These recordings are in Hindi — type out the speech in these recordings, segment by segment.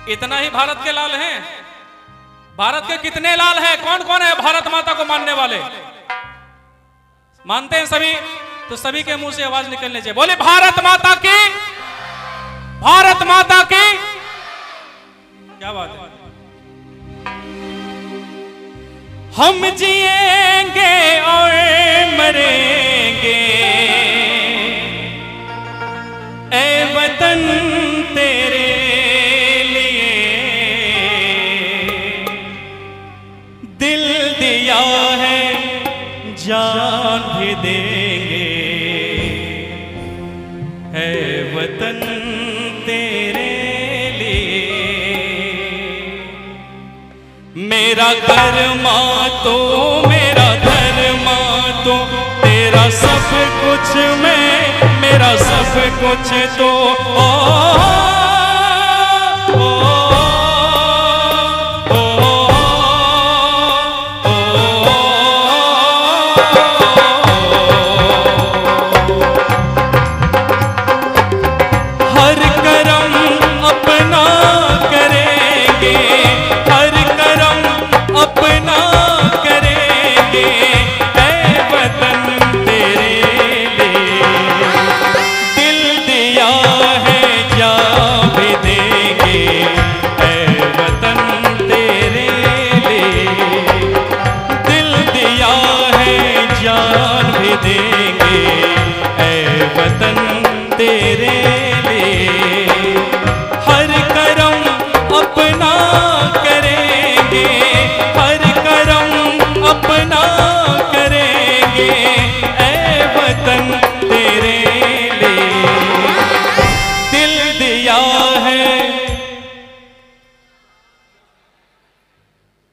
इतना ही भारत के लाल हैं? भारत के कितने लाल हैं? कौन कौन है भारत माता को मानने वाले? मानते हैं सभी? तो सभी के मुंह से आवाज निकलनी चाहिए, बोले भारत माता की, भारत माता की। क्या बात है। हम जिएंगे और मरेंगे ऐ वतन तेरे लिए, दिल दिया है जान भी देंगे है वतन तेरे लिए। मेरा कर्मा तो मेरा धर्मा तो तेरा सब कुछ मैं, मेरा सब कुछ तो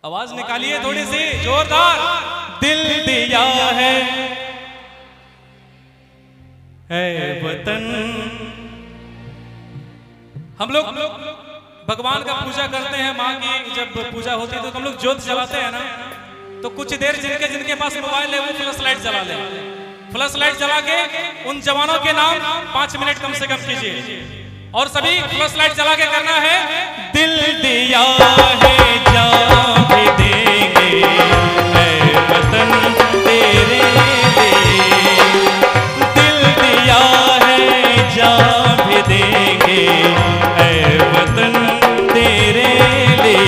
आवाज निकालिए थोड़ी सी जोरदार। दिल दिया है वतन। हम लोग भगवान का पूजा करते हैं, माँ की जब पूजा होती है तो हम लोग ज्योत जलाते हैं ना, तो कुछ देर जिनके पास मोबाइल है वो फ्लैश लाइट जला ले। फ्लैश लाइट जला के उन जवानों के नाम 5 मिनट कम से कम कीजिए, और सभी फ्लैश लाइट जला के करना है। दिल दिया है जान भी देंगे ऐ वतन तेरे लिए, दिल दिया है जान भी देंगे ऐ वतन तेरे लिए।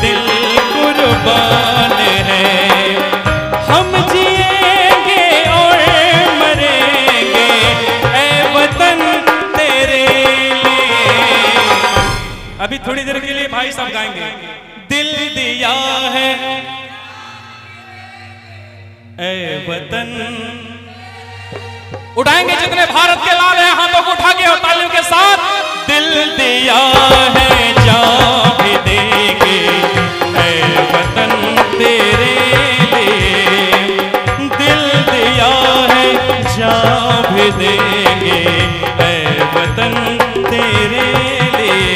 दिल कुर्बान है, हम जिएंगे और मरेंगे ऐ वतन तेरे लिए। अभी थोड़ी देर के लिए भाई साहब गाएंगे। दिल दिया है ऐ वतन। उठाएंगे जितने भारत के लाल हैं हाथों को उठा के और तालियों के साथ। दिल दिया है जान भी देंगे ऐ वतन तेरे लिए, दिल दिया है जान भी देंगे ऐ वतन तेरे लिए।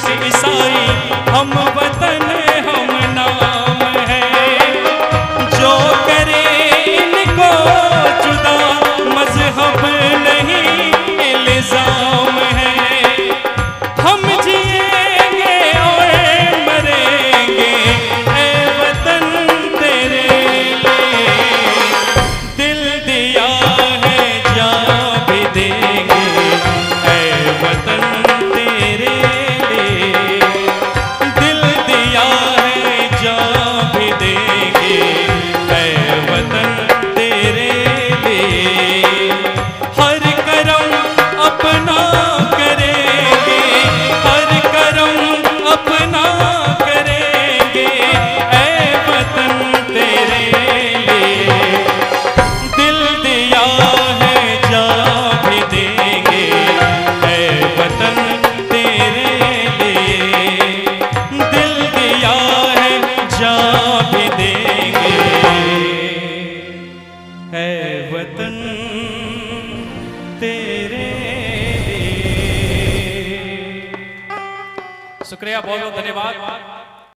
सिख ईसाई हम वतन हम नाम है। जो करे इनको जुदा मजहब नहीं इल्जाम है। हम जिएंगे और मरेंगे ऐ वतन तेरे लिए। दिल दिया है जान भी देंगे ऐ वतन तेरे लिए। दिल दिया है जान भी देंगे ऐ वतन तेरे लिए। हर करम अपना करेंगे, हर करम अपना करेंगे ऐ वतन तेरे लिए। दिल दिया है जान भी देंगे ऐ वतन तेरे लिए। दिल दिया है जान भी देंगे ऐ वतन तेरे लिए। शुक्रिया, बहुत बहुत धन्यवाद।